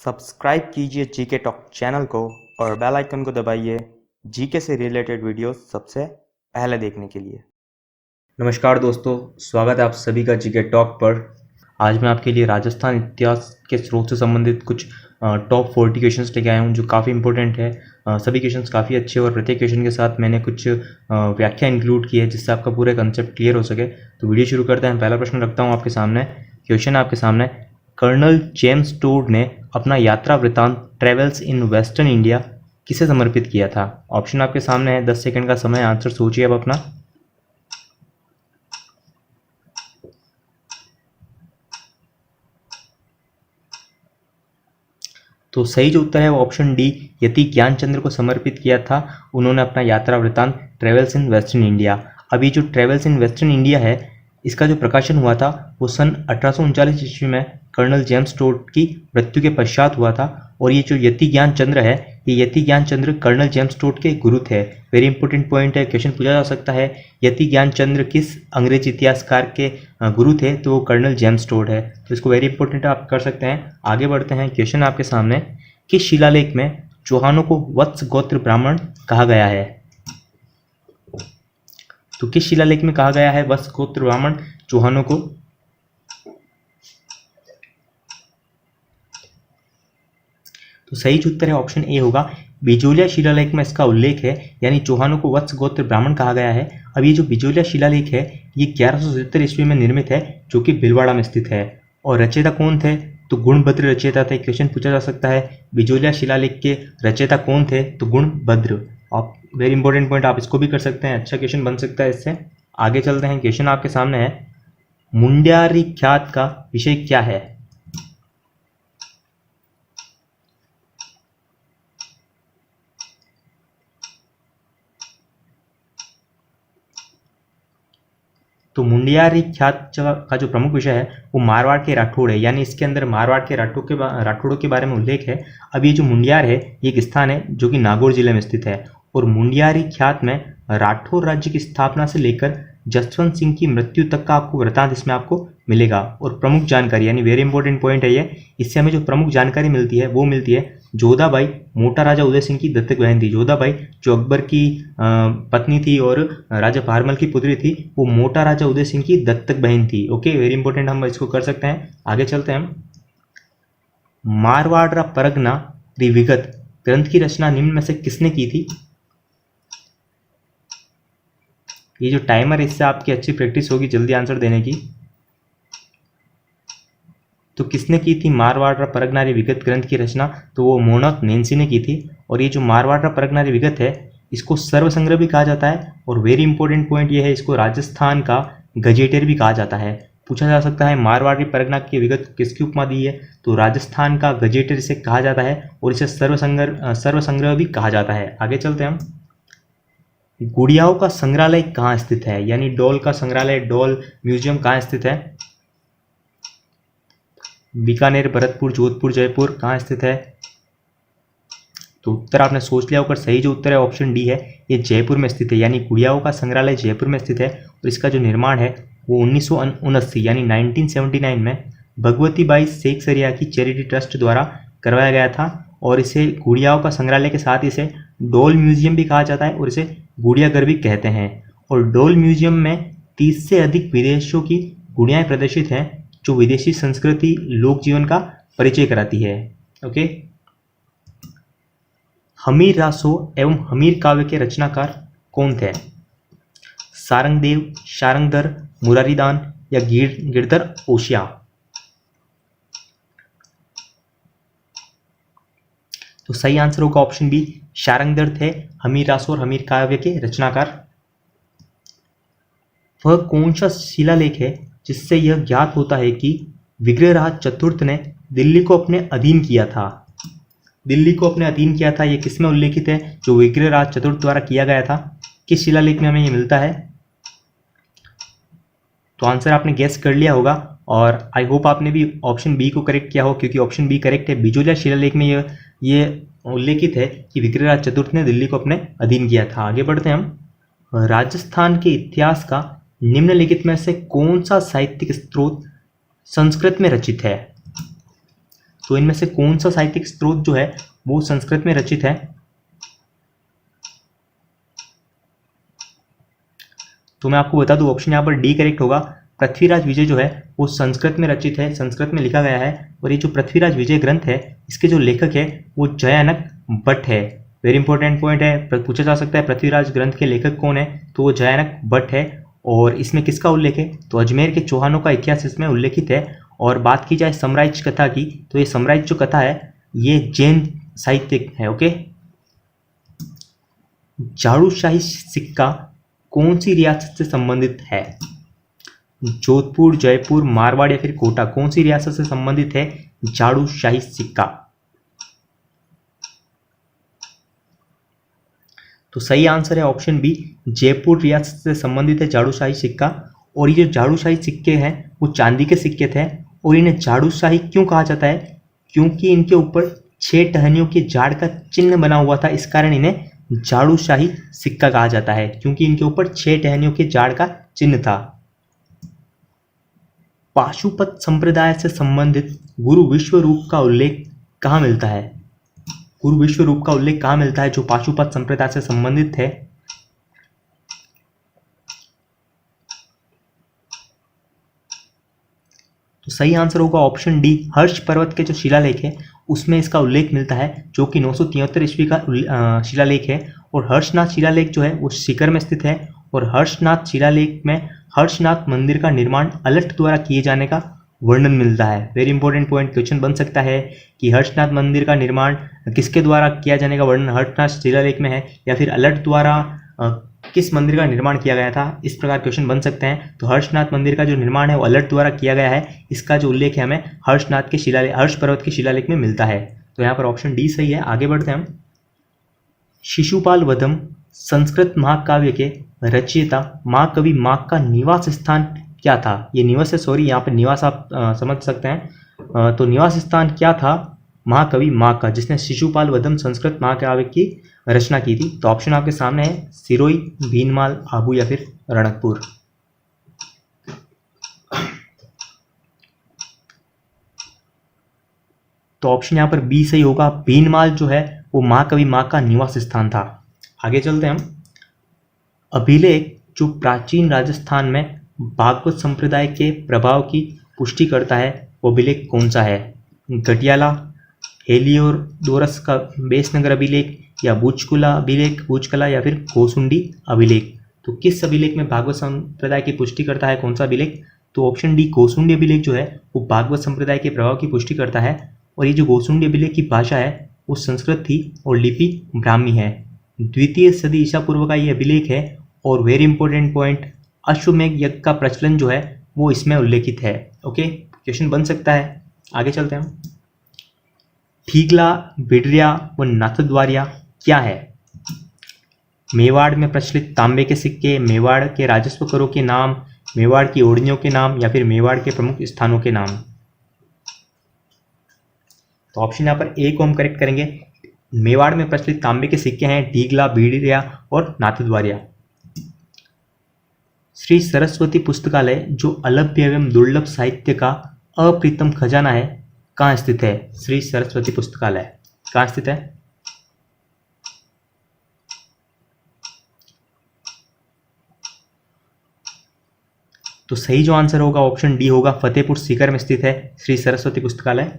Subscribe कीजिए GK talk channel को और बेल आइकन को दबाइए जीके से रिलेटेड वीडियोस सबसे पहले देखने के लिए। नमस्कार दोस्तों, स्वागत है आप सभी का जीके टॉक पर। आज मैं आपके लिए राजस्थान इतिहास के स्रोत से संबंधित कुछ टॉप 40 क्वेश्चंस लेके आया हूँ जो काफ़ी इंपॉर्टेंट है। सभी क्वेश्चंस काफ़ी अच्छे और प्रत्येक क्वेश्चन के साथ मैंने कुछ व्याख्या इंक्लूड की है जिससे आपका पूरा कंसेप्ट क्लियर हो सके। तो वीडियो शुरू करते हैं। पहला प्रश्न रखता हूँ आपके सामने। क्वेश्चन आपके सामने, कर्नल जेम्स टोड ने अपना यात्रा वृत्तांत ट्रेवल्स इन वेस्टर्न इंडिया किसे समर्पित किया था? ऑप्शन आपके सामने है, 10 सेकंड का समय, आंसर सोचिए अब अपना। तो सही जो उत्तर है वो ऑप्शन डी, यति ज्ञानचंद्र को समर्पित किया था। उन्होंने अपना यात्रा वृत्तांत ट्रेवल्स इन वेस्टर्न इंडिया। अभी जो ट्रेवल्स इन वेस्टर्न इंडिया है इसका जो प्रकाशन हुआ था वो सन 1839 ईस्वी में कर्नल जेम्स टोड की मृत्यु के पश्चात हुआ था। और ये जो यति ज्ञानचंद्र है, ये यति ज्ञानचंद्र कर्नल जेम्स टोड के गुरु थे। वेरी इंपॉर्टेंट पॉइंट है, क्वेश्चन पूछा जा सकता है यति ज्ञानचंद्र किस अंग्रेजी इतिहासकार के गुरु थे? तो वो कर्नल जेम्स टोड है। तो इसको वेरी इंपॉर्टेंट आप कर सकते हैं। आगे बढ़ते हैं। क्वेश्चन आपके सामने, किस शिलालेख में चौहानों को वत्स गोत्र ब्राह्मण कहा गया है? तो किस शिलालेख में कहा गया है वत्स गोत्र ब्राह्मण चौहानों को? तो सही उत्तर है ऑप्शन ए होगा, बिजोलिया शिलालेख में इसका उल्लेख है, यानी चौहानों को वत्स गोत्र ब्राह्मण कहा गया है। अब ये जो बिजोलिया शिलालेख है ये 1177 ईस्वी में निर्मित है जो कि भीलवाड़ा में स्थित है। और रचयिता कौन थे? तो गुणभद्र रचयिता थे। क्वेश्चन पूछा जा सकता है बिजोलिया शिलालेख के रचयिता कौन थे? तो गुणभद्र। आप वेरी इंपॉर्टेंट पॉइंट, आप इसको भी कर सकते हैं, अच्छा क्वेश्चन बन सकता है इससे। आगे चलते हैं। क्वेश्चन आपके सामने है, मुंड्यारी ख्यात का विषय क्या है? तो मुंडियारी ख्यात का जो प्रमुख विषय है वो मारवाड़ के राठौड़ है, यानी इसके अंदर मारवाड़ के राठौड़ों के बारे में उल्लेख है। अब ये जो मुंडियार है ये एक स्थान है जो कि नागौर जिले में स्थित है। और मुंडियारी ख्यात में राठौर राज्य की स्थापना से लेकर जसवंत सिंह की मृत्यु तक का आपको वृत्तांत इसमें आपको मिलेगा। और प्रमुख जानकारी, यानी वेरी इंपॉर्टेंट पॉइंट है ये, इससे हमें जो प्रमुख जानकारी मिलती है वो मिलती है जोधाबाई मोटा राजा उदय सिंह की दत्तक बहन थी। जोधाबाई जो अकबर की पत्नी थी और राजा भारमल की पुत्री थी, वो मोटा राजा उदय सिंह की दत्तक बहन थी। ओके, वेरी इंपॉर्टेंट, हम इसको कर सकते हैं। आगे चलते हैं। मारवाड़ परगना विगत ग्रंथ की रचना निम्न में से किसने की थी? ये जो टाइमर, इससे आपकी अच्छी प्रैक्टिस होगी जल्दी आंसर देने की। तो किसने की थी मारवाड़ परगनारी विगत ग्रंथ की रचना? तो वो मोनक नैन्सी ने की थी। और ये जो मारवाड़ परगनारी विगत है इसको सर्व संग्रह भी कहा जाता है। और वेरी इंपॉर्टेंट पॉइंट ये है, इसको राजस्थान का गजेटियर भी कहा जाता है। पूछा जा सकता है मारवाड़ी परगना की विगत किसकी उपमा दी है? तो राजस्थान का गजेटियर इसे कहा जाता है और इसे सर्व संग्रह भी कहा जाता है। आगे चलते हैं हम। गुड़ियाओं का संग्रहालय कहाँ स्थित है, यानी डॉल का संग्रहालय, डॉल म्यूजियम कहाँ स्थित है? बीकानेर, भरतपुर, जोधपुर, जयपुर कहाँ स्थित है? तो उत्तर आपने सोच लिया होगा। सही जो उत्तर है ऑप्शन डी है, ये जयपुर में स्थित है, यानी गुड़ियाओं का संग्रहालय जयपुर में स्थित है। और इसका जो निर्माण है वो 1979 यानी 1979 में भगवती बाई सेखसरिया की चैरिटी ट्रस्ट द्वारा करवाया गया था। और इसे गुड़ियाओं का संग्रहालय के साथ इसे डॉल म्यूजियम भी कहा जाता है और इसे गुड़ियाघर भी कहते हैं। और डॉल म्यूजियम में 30 से अधिक विदेशों की गुड़ियाएं प्रदर्शित हैं जो विदेशी संस्कृति लोक जीवन का परिचय कराती है। ओके, हमीर रासो एवं हमीर काव्य के रचनाकार कौन थे? सारंगदेव, शारंगधर, मुरारीदान या गिरधर ओशिया? तो सही आंसर होगा ऑप्शन बी, शारंगधर थे हमीर रासो और हमीर काव्य के रचनाकार। वह कौन सा शिलालेख है जिससे यह ज्ञात होता है कि विग्रहराज चतुर्थ ने दिल्ली को अपने अधीन किया था? दिल्ली को अपने अधीन किया था, ये किसमें उल्लेखित है? जो विग्रहराज चतुर्थ द्वारा किया गया था, किस शिलालेख में हमें ये मिलता है? तो आंसर आपने गेस कर लिया होगा और आई होप आपने भी ऑप्शन बी को करेक्ट किया हो, क्योंकि ऑप्शन बी करेक्ट है। बिजोलिया शिलालेख में ये उल्लेखित है कि विग्रहराज चतुर्थ ने दिल्ली को अपने अधीन किया था। आगे बढ़ते हैं हम। राजस्थान के इतिहास का निम्नलिखित में से कौन सा साहित्यिक स्रोत संस्कृत में रचित है? तो इनमें से कौन सा साहित्यिक स्रोत जो है वो संस्कृत में रचित है? तो मैं आपको बता दूं, ऑप्शन यहाँ पर डी करेक्ट होगा। पृथ्वीराज विजय जो है वो संस्कृत में रचित है, संस्कृत में लिखा गया है। और ये जो पृथ्वीराज विजय ग्रंथ है इसके जो लेखक है वो जयानक भट्ट है। वेरी इंपॉर्टेंट पॉइंट है, पूछा जा सकता है पृथ्वीराज ग्रंथ के लेखक कौन है, तो वो जयानक भट्ट है। और इसमें किसका उल्लेख है, तो अजमेर के चौहानों का इतिहास इसमें उल्लेखित है। और बात की जाए समराइज कथा की, तो ये समराइज जो कथा है ये जैन साहित्यिक है। ओके, जाड़ूशाही सिक्का कौन सी रियासत से संबंधित है? जोधपुर, जयपुर, मारवाड़ या फिर कोटा, कौन सी रियासत से संबंधित है जाड़ूशाही सिक्का? तो सही आंसर है ऑप्शन बी, जयपुर रियासत से संबंधित है जाड़ूशाही सिक्का। और ये जो जाड़ूशाही सिक्के हैं वो चांदी के सिक्के थे। और इन्हें जाड़ूशाही क्यों कहा जाता है, क्योंकि इनके ऊपर 6 टहनियों के झाड़ का चिन्ह बना हुआ था, इस कारण इन्हें जाड़ूशाही सिक्का कहा जाता है, क्योंकि इनके ऊपर 6 टहनियों के झाड़ का चिन्ह था। पाशुपत संप्रदाय से संबंधित गुरु विश्वरूप का उल्लेख कहाँ मिलता है? गुरु विश्वरूप का उल्लेख कहाँ मिलता है जो पाशुपत संप्रदाय से संबंधित है? तो सही आंसर होगा ऑप्शन डी, हर्ष पर्वत के जो शिलालेख है उसमें इसका उल्लेख मिलता है, जो कि 973 ईस्वी का शिलालेख है। और हर्षनाथ शिलालेख जो है वो सीकर में स्थित है। और हर्षनाथ शिलालेख में हर्षनाथ मंदिर का निर्माण अलट द्वारा किए जाने का वर्णन मिलता है। वेरी इंपॉर्टेंट पॉइंट, क्वेश्चन बन सकता है कि हर्षनाथ मंदिर का निर्माण किसके द्वारा किया जाने का वर्णन हर्षनाथ शिलालेख में है, या फिर अलट द्वारा किस मंदिर का निर्माण किया गया था, इस प्रकार क्वेश्चन बन सकते हैं। तो हर्षनाथ मंदिर का जो निर्माण है वो अलट द्वारा किया गया है, इसका जो उल्लेख है हमें हर्षनाथ के शिलालेख, हर्ष पर्वत के शिलालेख में मिलता है। तो यहाँ पर ऑप्शन डी सही है। आगे बढ़ते हैं हम। शिशुपाल वधम संस्कृत महाकाव्य के रचयिता महाकवि माघ का निवास स्थान क्या था? ये निवास है, सॉरी यहाँ पर निवास आप समझ सकते हैं। तो निवास स्थान क्या था महाकवि माघ का, जिसने शिशुपाल वधम संस्कृत महाकाव्य की रचना की थी? तो ऑप्शन आपके सामने है, सिरोही, भीनमाल, आबू या फिर रणकपुर। तो ऑप्शन यहाँ पर बी सही होगा, भीनमाल जो है वो महाकवि माघ का निवास स्थान था। आगे चलते हैं हम। अभिलेख जो प्राचीन राजस्थान में भागवत संप्रदाय के प्रभाव की पुष्टि करता है वो अभिलेख कौन सा है? गटियाला, हेलियोडोरस का बेसनगर अभिलेख, या भूजकुला अभिलेख, भूजकला, या फिर गोसुंडी अभिलेख? तो किस अभिलेख में भागवत संप्रदाय की पुष्टि करता है, कौन सा अभिलेख? तो ऑप्शन डी, गोसुंडी अभिलेख जो है वो भागवत संप्रदाय के प्रभाव की पुष्टि करता है। और ये जो गोसुंडी अभिलेख की भाषा है वो संस्कृत थी और लिपि ब्राह्मी है। द्वितीय सदी ईसा पूर्व का ये अभिलेख है। और वेरी इंपॉर्टेंट पॉइंट, अश्वमेघ यज्ञ का प्रचलन जो है वो इसमें उल्लेखित है। ओके, क्वेश्चन बन सकता है। आगे चलते हैं हम। ठीगला, बिडरिया व नाथद्वारिया क्या है? मेवाड़ में प्रचलित तांबे के सिक्के, मेवाड़ के राजस्व करों के नाम, मेवाड़ की ओढ़नियों के नाम, या फिर मेवाड़ के प्रमुख स्थानों के नाम? तो ऑप्शन यहाँ पर ए को हम करेक्ट करेंगे। मेवाड़ में प्रचलित तांबे के सिक्के हैं ठीगला, बिडरिया और नाथद्वारिया। श्री सरस्वती पुस्तकालय जो अलभ्य एवं दुर्लभ साहित्य का अप्रीतम खजाना है कहाँ स्थित है? श्री सरस्वती पुस्तकालय कहाँ स्थित है? तो सही जो आंसर होगा ऑप्शन डी होगा, फतेहपुर सीकर में स्थित है श्री सरस्वती पुस्तकालय।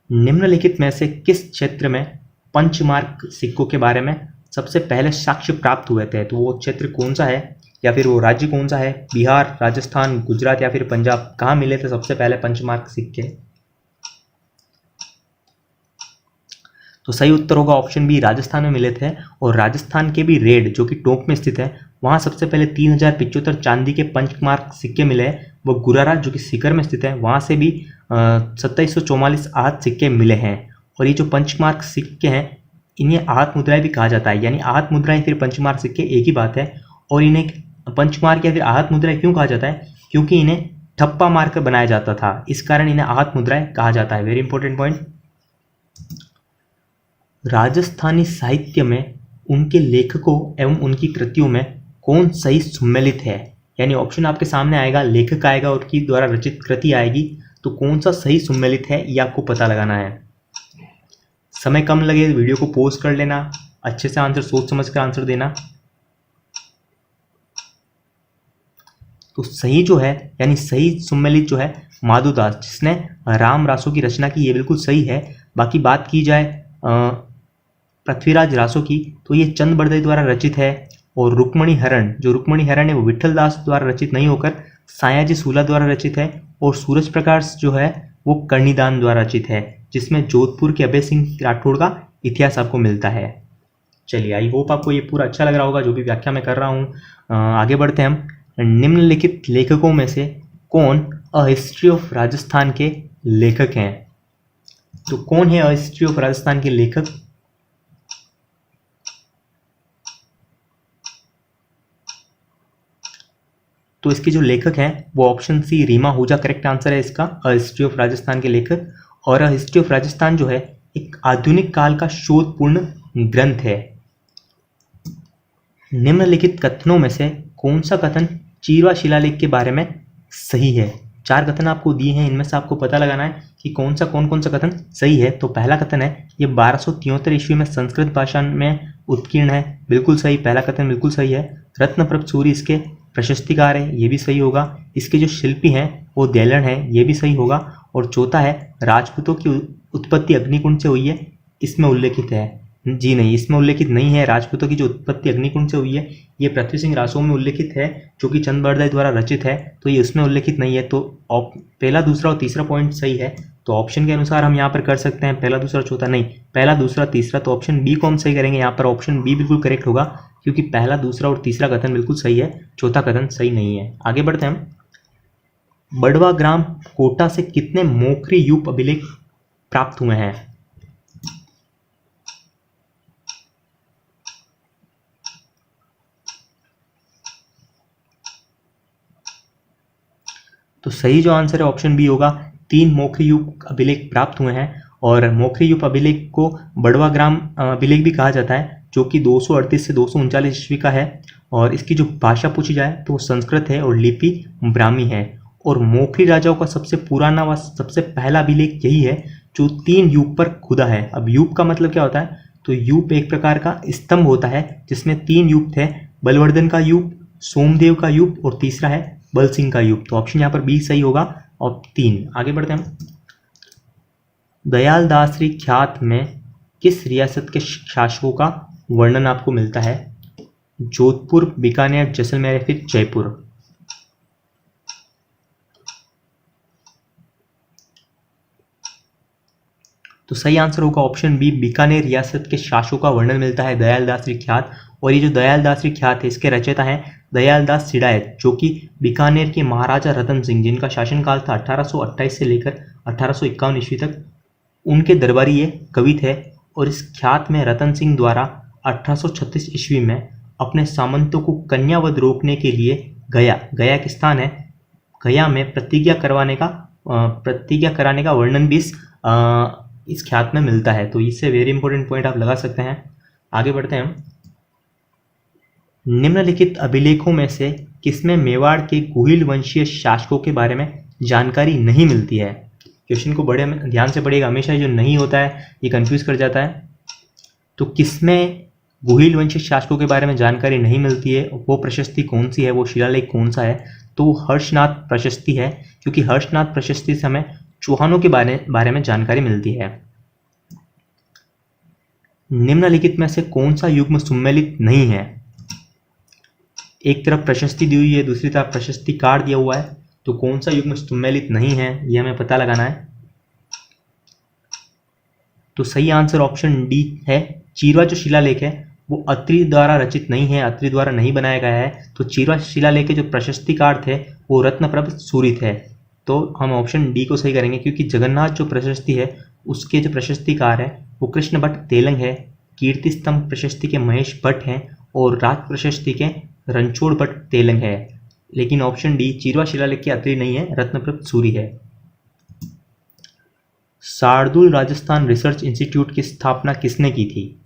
निम्नलिखित में से किस क्षेत्र में पंचमार्क सिक्कों के बारे में सबसे पहले साक्ष्य प्राप्त हुए थे? तो वो क्षेत्र कौन सा है, या फिर वो राज्य कौन सा है? बिहार, राजस्थान, गुजरात या फिर पंजाब? कहाँ मिले थे सबसे पहले पंचमार्क सिक्के? तो सही उत्तर होगा ऑप्शन बी, राजस्थान में मिले थे। और राजस्थान के भी रेड जो कि टोंक में स्थित है वहाँ सबसे पहले 3075 चांदी के पंचमार्क सिक्के मिले हैं। वो गुरारा जो कि सीकर में स्थित है वहाँ से भी 2744 आहत सिक्के मिले हैं। और ये जो पंचमार्क सिक्के हैं इन्हें आहत मुद्राएं भी कहा जाता है, यानी आहत मुद्राएं फिर पंचमार्क सिक्के एक ही बात है। और इन्हें पंचमार्क या फिर आहत मुद्राएं क्यों कहा जाता है? क्योंकि इन्हें ठप्पा मारकर बनाया जाता था, इस कारण इन्हें आहत मुद्राएं कहा जाता है। Very important point. राजस्थानी साहित्य में उनके लेखकों एवं उनकी कृतियों में कौन सही सम्मिलित है? यानी ऑप्शन आपके सामने आएगा, लेखक आएगा और उनकी द्वारा रचित कृति आएगी। तो कौन सा सही सुमेलित है ये आपको पता लगाना है। समय कम लगे तो वीडियो को पॉज कर लेना, अच्छे से आंसर सोच समझ कर आंसर देना। तो सही जो है यानी सही सुमेलित जो है माधुदास, जिसने राम रासों की रचना की, ये बिल्कुल सही है। बाकी बात की जाए पृथ्वीराज रासों की, तो ये चंद बरदई द्वारा रचित है। और रुक्मणी हरण, जो रुक्मणी हरण है वो विठल दास द्वारा रचित नहीं होकर सायाजी सूला द्वारा रचित है। और सूरज प्रकाश जो है वो कर्णिदान द्वारा रचित है, जिसमें जोधपुर के अभय सिंह राठौड़ का इतिहास आपको मिलता है। चलिए, आई होप आपको ये पूरा अच्छा लग रहा होगा जो भी व्याख्या मैं कर रहा हूँ। आगे बढ़ते हैं हम। निम्नलिखित लेखकों में से कौन अ हिस्ट्री ऑफ राजस्थान के लेखक हैं? तो कौन है अ हिस्ट्री ऑफ राजस्थान के लेखक? तो इसके जो लेखक हैं वो option C Reema Ahuja correct answer है इसका, अ हिस्ट्री ऑफ राजस्थान के लेखक। और अ हिस्ट्री ऑफ राजस्थान जो है एक आधुनिक काल का शोधपूर्ण ग्रंथ है। निम्नलिखित कथनों में से कौन सा कथन चीरवा शिलालेख के बारे में सही है? 4 कथन आपको दिए हैं, इनमें से आपको पता लगाना है कि कौन सा कथन सही है। तो पहला कथन है ये 1273 ईस्वी में संस्कृत भाषा में उत्कीर्ण है, बिल्कुल सही, पहला कथन बिल्कुल सही है। रत्नप्रभ सूरी इसके प्रशस्तिकार है, ये भी सही होगा। इसके जो शिल्पी हैं वो देलण है, ये भी सही होगा। और चौथा है राजपूतों की उत्पत्ति अग्निकुंड से हुई है, इसमें उल्लेखित है। जी नहीं, इसमें उल्लेखित नहीं है। राजपूतों की जो उत्पत्ति अग्निकुंड से हुई है ये पृथ्वी सिंह रासो में उल्लेखित है, जो कि चंद बरदई द्वारा रचित है, तो ये उसमें उल्लेखित नहीं है। तो पहला, दूसरा और तीसरा पॉइंट सही है। तो ऑप्शन के अनुसार हम यहाँ पर कर सकते हैं पहला, दूसरा, चौथा नहीं, पहला, दूसरा, तीसरा। तो ऑप्शन बी को हम सही करेंगे। यहाँ पर ऑप्शन बी बिल्कुल करेक्ट होगा, क्योंकि पहला, दूसरा और तीसरा कथन बिल्कुल सही है, चौथा कथन सही नहीं है। आगे बढ़ते हैं हम। बड़वा ग्राम कोटा से कितने मोखरी यूप अभिलेख प्राप्त हुए हैं? तो सही जो आंसर है ऑप्शन बी होगा, 3 मोखरी यूप अभिलेख प्राप्त हुए हैं। और मोखरी यूप अभिलेख को बड़वा ग्राम अभिलेख भी कहा जाता है, जो कि 238 से 239 ईस्वी का है। और इसकी जो भाषा पूछी जाए तो वो संस्कृत है और लिपि ब्राह्मी है। और मोखरी राजाओं का सबसे पुराना व सबसे पहला अभिलेख यही है, जो 3 यूप पर खुदा है। अब यूप का मतलब क्या होता है? तो यूप एक प्रकार का स्तंभ होता है जिसमें 3 यूप थे, बलवर्धन का यूप, सोमदेव का यूप और तीसरा है बल सिंह का युग। तो ऑप्शन यहाँ पर बी सही होगा और 3। आगे बढ़ते हैं। दयाल दासरी ख्यात में किस रियासत के शासकों का वर्णन आपको मिलता है? जोधपुर, बीकानेर, जैसलमेर या फिर जयपुर? तो सही आंसर होगा ऑप्शन बी, बीकानेर रियासत के शासकों का वर्णन मिलता है दयाल दासरी ख्यात। और ये जो दयाल दासरी ख्यात है इसके रचयिता हैं दयाल दास सिडायत, जो कि बीकानेर के महाराजा रतन सिंह, जिनका शासनकाल था 1828 से लेकर 1851 ईस्वी तक, उनके दरबारी ये कवि थे। और इस ख्यात में रतन सिंह द्वारा 1836 ईस्वी में अपने सामंतों को कन्यावध रोकने के लिए गया एक स्थान है, गया में प्रतिज्ञा कराने का वर्णन भी इस ख्यात में मिलता है। तो इससे वेरी इंपॉर्टेंट पॉइंट आप लगा सकते हैं। आगे बढ़ते हैं। निम्नलिखित अभिलेखों में से किसमें मेवाड़ के गुहिल वंशीय शासकों के बारे में जानकारी नहीं मिलती है? क्वेश्चन को बड़े ध्यान से पढ़िएगा, हमेशा जो नहीं होता है ये कंफ्यूज कर जाता है। तो किसमें गुहिल वंशीय शासकों के बारे में जानकारी नहीं मिलती है, वो प्रशस्ति कौन सी है, वो शिलालेख कौन सा है? तो हर्षनाथ प्रशस्ति है, क्योंकि हर्षनाथ प्रशस्ति से हमें चौहानों के बारे में जानकारी मिलती है। निम्नलिखित में से कौन सा युग्म सुमेलित नहीं है? एक तरफ प्रशस्ति दी हुई है, दूसरी तरफ प्रशस्ति कार्ड दिया हुआ है, तो कौन सा युग्म सम्मिलित नहीं है ये हमें पता लगाना है। तो सही आंसर ऑप्शन डी है। चीरवा जो शिलालेख है वो अत्रि द्वारा रचित नहीं है, अत्रि द्वारा नहीं बनाया गया है। तो चीरवा शिलालेख के जो प्रशस्ति कार्ड थे वो रत्नप्रभ सूरी थे। तो हम ऑप्शन डी को सही करेंगे, क्योंकि जगन्नाथ जो प्रशस्ति है उसके जो प्रशस्तिकार है वो कृष्ण भट्ट तेलंग है, कीर्ति स्तंभ प्रशस्ति के महेश भट्ट हैं और राज प्रशस्ति के रणछोड़ भट्ट तेलंग है। लेकिन ऑप्शन डी चीरवा शिलालेख के अत्रि नहीं है, रत्नप्रभ सूरी है। शार्दुल राजस्थान रिसर्च इंस्टीट्यूट की स्थापना किसने की थी?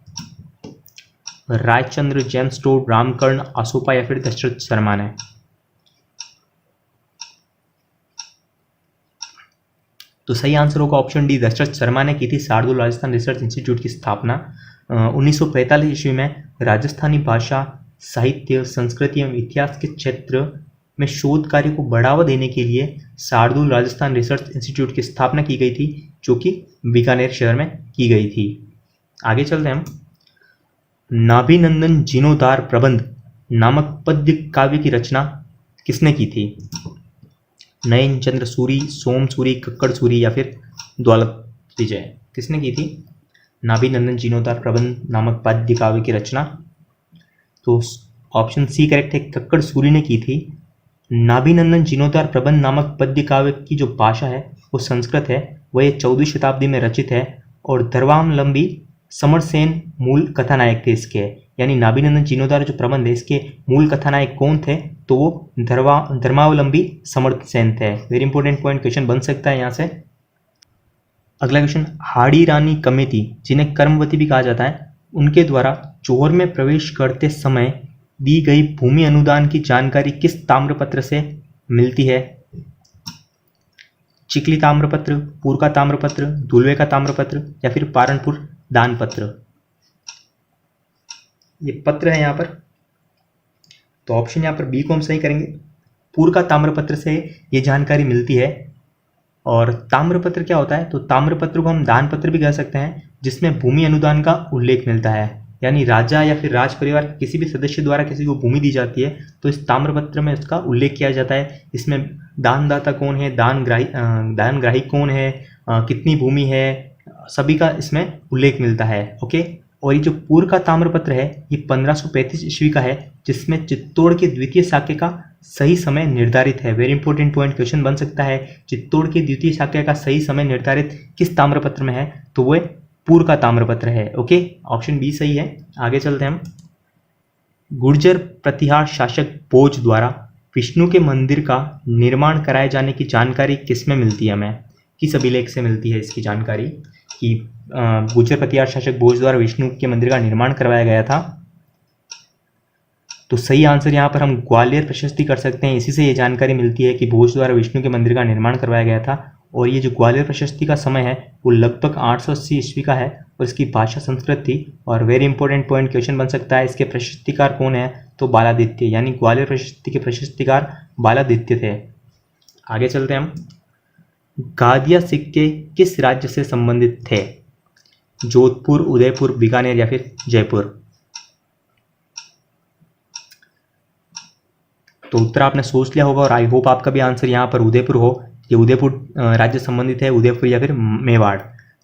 रायचंद्र, जेम्स टोड, रामकर्ण, आसोपा या फिर दशरथ शर्मा ने? तो सही आंसर होगा ऑप्शन डी, दशरथ शर्मा ने की थी शार्दुल राजस्थान रिसर्च इंस्टीट्यूट की स्थापना 1945 ईस्वी में। राजस्थानी भाषा, साहित्य, संस्कृति एवं इतिहास के क्षेत्र में शोध कार्य को बढ़ावा देने के लिए शार्दुल राजस्थान रिसर्च इंस्टीट्यूट की स्थापना की गई थी, जो कि बीकानेर शहर में की गई थी। आगे चलते हैं हम। नाभिनंदन जीर्णोद्धार प्रबंध नामक पद्य काव्य की रचना किसने की थी? नयन चंद्र सूरी, सोम सूरी, कक्कड़ सूरी या फिर दौलत विजय, किसने की थी नाभिनंदन जीर्णोद्धार प्रबंध नामक पद्य काव्य की रचना? तो ऑप्शन सी करेक्ट है, कक्कड़ सूरी ने की थी। नाभिनंदन जीर्णोद्धार प्रबंध नामक पद्य काव्य की जो भाषा है वो संस्कृत है, वह 14वीं शताब्दी में रचित है और धर्मावलंबी समरसेन मूल कथानायक थे इसके। यानी नाभिनंदन जीर्णोद्धार जो प्रबंध है इसके मूल कथानायक कौन थे? तो वो धर्मावलंबी समरसेन थे। वेरी इंपॉर्टेंट पॉइंट, क्वेश्चन बन सकता है यहाँ से। अगला क्वेश्चन, हाड़ी रानी कमेटी जिन्हें कर्मवती भी कहा जाता है, उनके द्वारा चौर में प्रवेश करते समय दी गई भूमि अनुदान की जानकारी किस ताम्रपत्र से मिलती है? चिकली ताम्रपत्र, पूर का ताम्रपत्र, धुलवे का ताम्रपत्र या फिर पारणपुर दान पत्र? ये पत्र है यहाँ पर, तो ऑप्शन यहाँ पर बी को हम सही करेंगे। पूर का ताम्रपत्र से ये जानकारी मिलती है। और ताम्रपत्र क्या होता है? तो ताम्रपत्र को हम दान पत्र भी कह सकते हैं, जिसमें भूमि अनुदान का उल्लेख मिलता है। यानी राजा या फिर राज परिवार किसी भी सदस्य द्वारा किसी को भूमि दी जाती है तो इस ताम्रपत्र में उसका उल्लेख किया जाता है। इसमें दानदाता कौन है, दानग्राही कौन है, कितनी भूमि है, सभी का इसमें उल्लेख मिलता है। ओके। और ये जो पूर्व का ताम्रपत्र है ये 1535 ईस्वी का है, जिसमें चित्तौड़ के द्वितीय शाक्य का सही समय निर्धारित है। वेरी इंपॉर्टेंट पॉइंट, क्वेश्चन बन सकता है। चित्तौड़ के द्वितीय शाक्य का सही समय निर्धारित किस ताम्रपत्र में है? तो वह पूर्व का ताम्रपत्र है। ओके, ऑप्शन बी सही है। आगे चलते हैं हम। गुर्जर प्रतिहार शासक भोज द्वारा विष्णु के मंदिर का निर्माण कराए जाने की जानकारी किसमें मिलती है? हमें किस अभिलेख से मिलती है इसकी जानकारी कि गुर्जर प्रतिहार शासक भोज द्वारा विष्णु के मंदिर का निर्माण करवाया गया था? तो सही आंसर यहाँ पर हम ग्वालियर प्रशस्ति कर सकते हैं। इसी से ये जानकारी मिलती है कि भोज द्वारा विष्णु के मंदिर का निर्माण करवाया गया था। और ये जो ग्वालियर प्रशस्ति का समय है वो लगभग 880 ईस्वी का है और इसकी भाषा संस्कृत थी। और वेरी इंपॉर्टेंट पॉइंट, क्वेश्चन बन सकता है, इसके प्रशस्तिकार कौन है? तो बालादित्य, यानी ग्वालियर प्रशस्ति के प्रशस्तिकार बालादित्य थे। आगे चलते हैं हम। गादिया सिक्के किस राज्य से संबंधित थे? जोधपुर, उदयपुर, बीकानेर या फिर जयपुर? तो उत्तर आपने सोच लिया होगा और आई होप आपका भी आंसर यहाँ पर उदयपुर हो। ये उदयपुर राज्य संबंधित है, उदयपुर या फिर मेवाड़।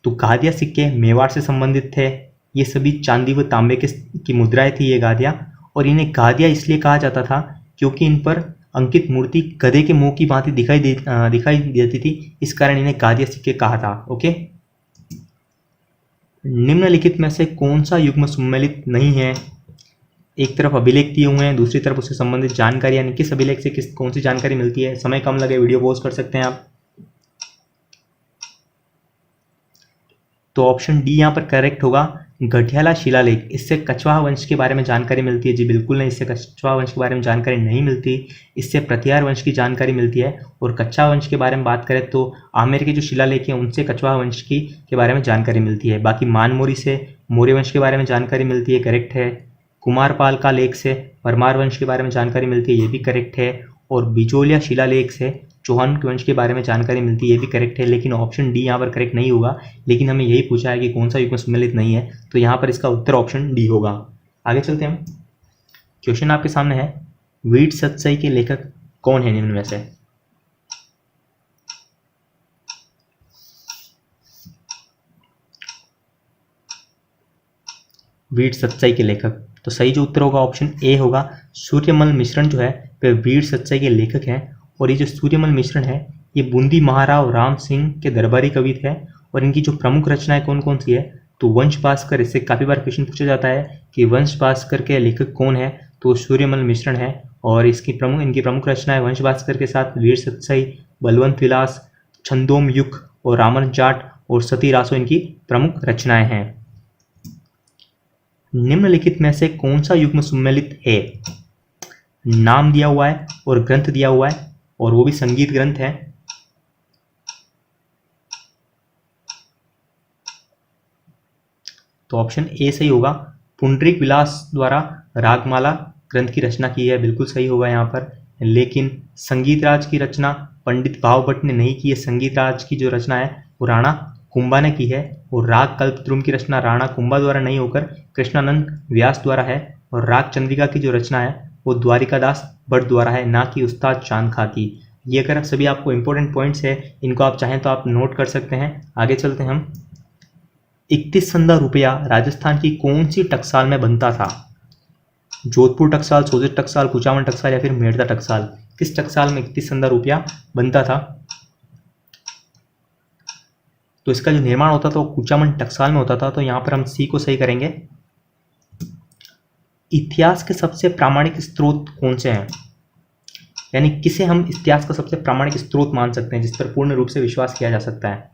तो गादिया सिक्के मेवाड़ से संबंधित थे। ये सभी चांदी व तांबे की मुद्राएं थी ये गादिया। और इन्हें गादिया इसलिए कहा जाता था क्योंकि इन पर अंकित मूर्ति गधे के मुंह की भांति दिखाई देती थी, इस कारण इन्हें गादिया सिक्के कहा था। ओके। निम्नलिखित में से कौन सा युग्म सम्मिलित नहीं है? एक तरफ अभिलेख दिए हुए हैं, दूसरी तरफ उससे संबंधित जानकारी, यानी किस अभिलेख से कौन सी जानकारी मिलती है। समय कम लगे वीडियो पॉज कर सकते हैं आप। तो ऑप्शन डी यहाँ पर करेक्ट होगा, गठियाला शिलालेख। इससे कछवाहा वंश के बारे में जानकारी मिलती है? जी बिल्कुल नहीं, इससे कछवाहा वंश के बारे में जानकारी नहीं मिलती। इससे प्रतिहार वंश की जानकारी मिलती है। और कच्छा वंश के बारे में बात करें तो आमेर के जो शिलालेख हैं उनसे कछवाहा वंश के बारे में जानकारी मिलती है। बाकी मानमोरी से मौर्य वंश के बारे में जानकारी मिलती है, करेक्ट है। कुमारपाल का लेख से परमार वंश के बारे में जानकारी मिलती है, ये भी करेक्ट है। और बिजोलिया शिलालेख से चौहान वंश के बारे में जानकारी मिलती है, ये भी करेक्ट है। लेकिन ऑप्शन डी यहाँ पर करेक्ट नहीं होगा। लेकिन हमें यही पूछा है कि कौन सा युग्म सम्मिलित नहीं है, तो यहाँ पर इसका उत्तर ऑप्शन डी होगा। आगे चलते हैं हम। क्वेश्चन आपके सामने है, वीर सतसई के लेखक कौन है निम्न में से? वीर सतसई के लेखक, तो सही जो उत्तर होगा ऑप्शन ए होगा। सूर्यमल मिश्रण जो है वे वीर सतसई के लेखक हैं। और ये जो सूर्यमल मिश्रण है ये बूंदी महाराव राम सिंह के दरबारी कवि थे। और इनकी जो प्रमुख रचनाएं कौन कौन सी है? तो वंश भास्कर, इससे काफ़ी बार क्वेश्चन पूछा जाता है कि वंश भास्कर के लेखक कौन है? तो सूर्यमल मिश्रण है। और इनकी प्रमुख रचनाएं वंश भास्कर के साथ वीर सतसई, बलवंत विलास, छंदोम युग और रामन जाट और सती रासो इनकी प्रमुख रचनाएं हैं। निम्नलिखित में से कौन सा युग्म सम्मिलित है? नाम दिया हुआ है और ग्रंथ दिया हुआ है, और वो भी संगीत ग्रंथ है। तो ऑप्शन ए सही होगा। पुंडरीक विलास द्वारा रागमाला ग्रंथ की रचना की है, बिल्कुल सही होगा यहाँ पर। लेकिन संगीतराज की रचना पंडित भावभट्ट ने नहीं की है। संगीतराज की जो रचना है वो राणा कुंभा ने की है, और राग कल्पद्रुम की रचना राणा कुंभा द्वारा नहीं होकर कृष्णानंद व्यास द्वारा है, और राग चंद्रिका की जो रचना है वो द्वारिकादास भट्ट द्वारा है, ना कि उस्ताद चांद खां की। ये अगर सभी आपको इंपॉर्टेंट पॉइंट्स है, इनको आप चाहें तो आप नोट कर सकते हैं। आगे चलते हैं हम। 31 संदा रुपया राजस्थान की कौन सी टकसाल में बनता था? जोधपुर टकसाल, सोजत टकसाल, कुचामन टकसाल या फिर मेड़ता टकसाल? किस टकसाल में 31 संदा रुपया बनता था? तो इसका जो निर्माण होता था वो कुचामन टकसाल में होता था। तो यहाँ पर हम सी को सही करेंगे। इतिहास के सबसे प्रामाणिक स्रोत कौन से हैं? यानी किसे हम इतिहास का सबसे प्रामाणिक स्रोत मान सकते हैं, जिस पर पूर्ण रूप से विश्वास किया जा सकता है?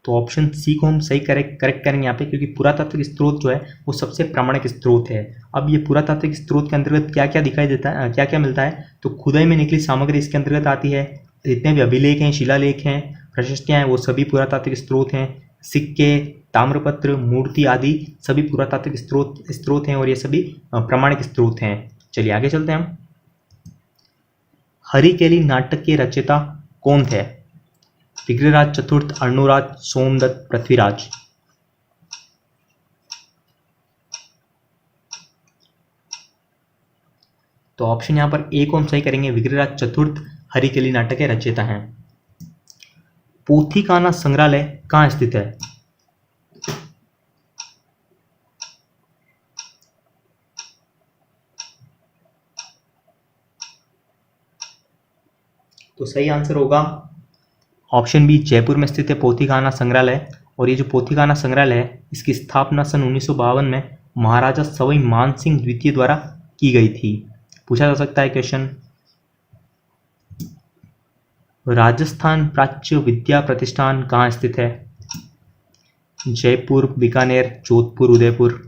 तो ऑप्शन सी को हम सही करेक्ट करेंगे यहाँ पे, क्योंकि पुरातात्विक स्रोत जो है वो सबसे प्रामाणिक स्रोत है। अब ये पुरातात्विक स्रोत के अंतर्गत क्या क्या दिखाई देता है, क्या क्या मिलता है? तो खुदाई में निकली सामग्री इसके अंतर्गत आती है। जितने भी अभिलेख हैं, शिलालेख हैं, प्रशस्तियाँ हैं, वो सभी पुरातात्विक स्रोत हैं। सिक्के, ताम्रपत्र, मूर्ति आदि सभी पुरातात्विक स्रोत हैं, और ये सभी प्रामाणिक स्रोत हैं। चलिए आगे चलते हैं हम। हरिकेली नाटक के रचयिता कौन थे? विग्रहराज चतुर्थ, अर्णोराज, सोमदत्त, पृथ्वीराज? तो ऑप्शन यहां पर ए को हम सही करेंगे। विग्रहराज चतुर्थ हरिकेली नाटक के रचयिता हैं। पोथीखाना संग्रहालय कहाँ स्थित है? तो सही आंसर होगा ऑप्शन बी, जयपुर में स्थित है पोथीखाना संग्रहालय। और ये जो पोथीखाना संग्रहालय है इसकी स्थापना सन 1952 में महाराजा सवाई मानसिंह द्वितीय द्वारा की गई थी। पूछा जा सकता है क्वेश्चन। राजस्थान प्राच्य विद्या प्रतिष्ठान कहाँ स्थित है? जयपुर, बीकानेर, जोधपुर, उदयपुर?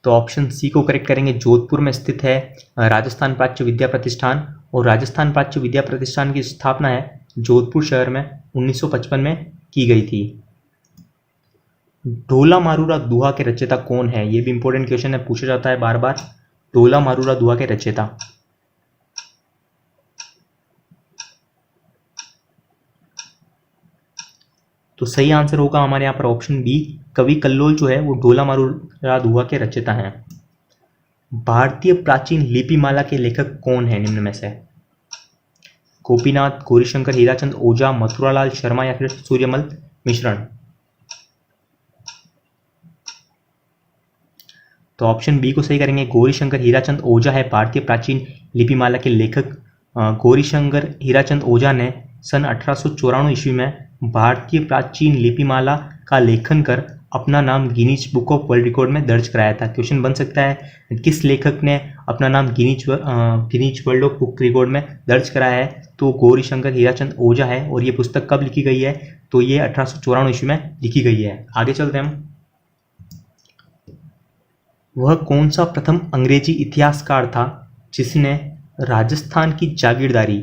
तो ऑप्शन सी को करेक्ट करेंगे। जोधपुर में स्थित है राजस्थान प्राच्य विद्या प्रतिष्ठान, और राजस्थान प्राच्य विद्या प्रतिष्ठान की स्थापना है जोधपुर शहर में 1955 में की गई थी। ढोला मारूरा दुहा के रचयिता कौन है? ये भी इंपॉर्टेंट क्वेश्चन है, पूछा जाता है बार बार। ढोला मारूरा दुहा के रचयिता? तो सही आंसर होगा हमारे यहाँ पर ऑप्शन बी, कवि कल्लोल जो है वो ढोला मारूरा दुहा के रचयिता हैं। भारतीय प्राचीन लिपिमाला के लेखक कौन है निम्न में से? गोपीनाथ, गौरीशंकर, हीराचंद ओझा, मथुरालाल शर्मा या फिर सूर्यमल मिश्रण? तो ऑप्शन बी को सही करेंगे। गौरीशंकर हीराचंद ओझा है भारतीय प्राचीन लिपिमाला के लेखक। गौरीशंकर हीराचंद ओझा ने सन 1894 ईस्वी में भारतीय प्राचीन लिपिमाला का लेखन कर अपना नाम Guinness book of world record में दर्ज कराया था। क्वेश्चन बन सकता है किस लेखक ने अपना नाम Guinness world of book record में दर्ज कराया है? तो गौरीशंकर हीराचंद ओझा है। और ये पुस्तक कब लिखी गई है? तो ये 1894 ईस्वी में लिखी गई है। आगे चलते हैं हम। वह कौन सा प्रथम अंग्रेजी इतिहासकार था जिसने राजस्थान की जागीरदारी,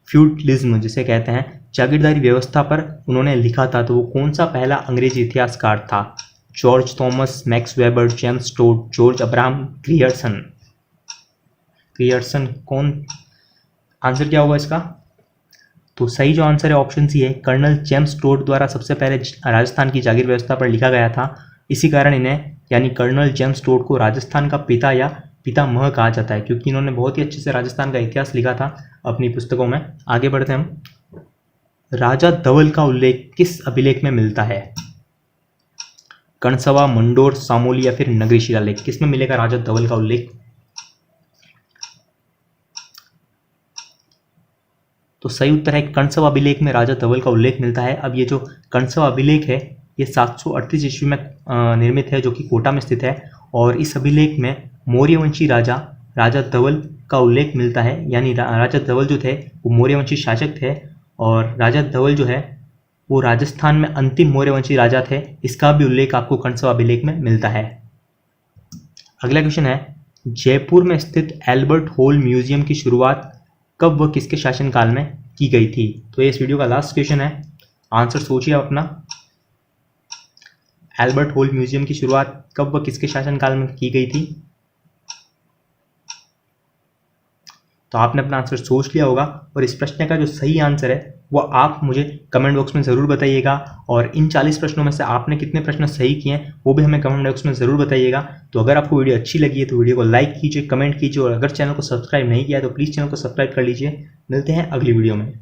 फ्यूडलिज्म जिसे कहते हैं, जागीरदारी व्यवस्था पर उन्होंने लिखा था? तो वो कौन सा पहला अंग्रेजी इतिहासकार था? George Thomas, max weber, James Tod, George Abraham Grierson? Grierson कौन? आंसर क्या होगा इसका? तो सही जो आंसर है ऑप्शन सी है। कर्नल जेम्स टोड द्वारा सबसे पहले राजस्थान की जागीर व्यवस्था पर लिखा गया था। इसी कारण इन्हें यानी कर्नल जेम्स टोड को राजस्थान का पिता या पितामह कहा जाता है, क्योंकि इन्होंने बहुत ही अच्छे से राजस्थान का इतिहास लिखा था अपनी पुस्तकों में। आगे बढ़ते हैं हम। राजा धवल का उल्लेख किस अभिलेख में मिलता है? कणसवा, मंडोर, सामोली या फिर नगरी शिलालेख? किस में मिलेगा राजा धवल का उल्लेख? तो सही उत्तर है कणसवा अभिलेख में राजा धवल का उल्लेख मिलता है। अब ये जो कणसवा अभिलेख है ये 738 ईस्वी में निर्मित है, जो कि कोटा में स्थित है। और इस अभिलेख में मौर्यवंशी राजा धवल का उल्लेख मिलता है। यानी राजा धवल जो थे वो मौर्यवंशी शासक थे, और राजा धवल जो है वो राजस्थान में अंतिम मौर्यवंशी राजा थे। इसका भी उल्लेख आपको कणसवा अभिलेख में मिलता है। अगला क्वेश्चन है, जयपुर में स्थित एल्बर्ट हॉल म्यूजियम की शुरुआत कब व किसके शासनकाल में की गई थी? तो ये इस वीडियो का लास्ट क्वेश्चन है, आंसर सोचिए अपना। एल्बर्ट हॉल म्यूजियम की शुरुआत कब व किसके शासनकाल में की गई थी? तो आपने अपना आंसर सोच लिया होगा और इस प्रश्न का जो सही आंसर है वो आप मुझे कमेंट बॉक्स में ज़रूर बताइएगा। और इन 40 प्रश्नों में से आपने कितने प्रश्न सही किए हैं वो भी हमें कमेंट बॉक्स में ज़रूर बताइएगा। तो अगर आपको वीडियो अच्छी लगी है तो वीडियो को लाइक कीजिए, कमेंट कीजिए, और अगर चैनल को सब्सक्राइब नहीं किया है तो प्लीज़ चैनल को सब्सक्राइब कर लीजिए। मिलते हैं अगली वीडियो में।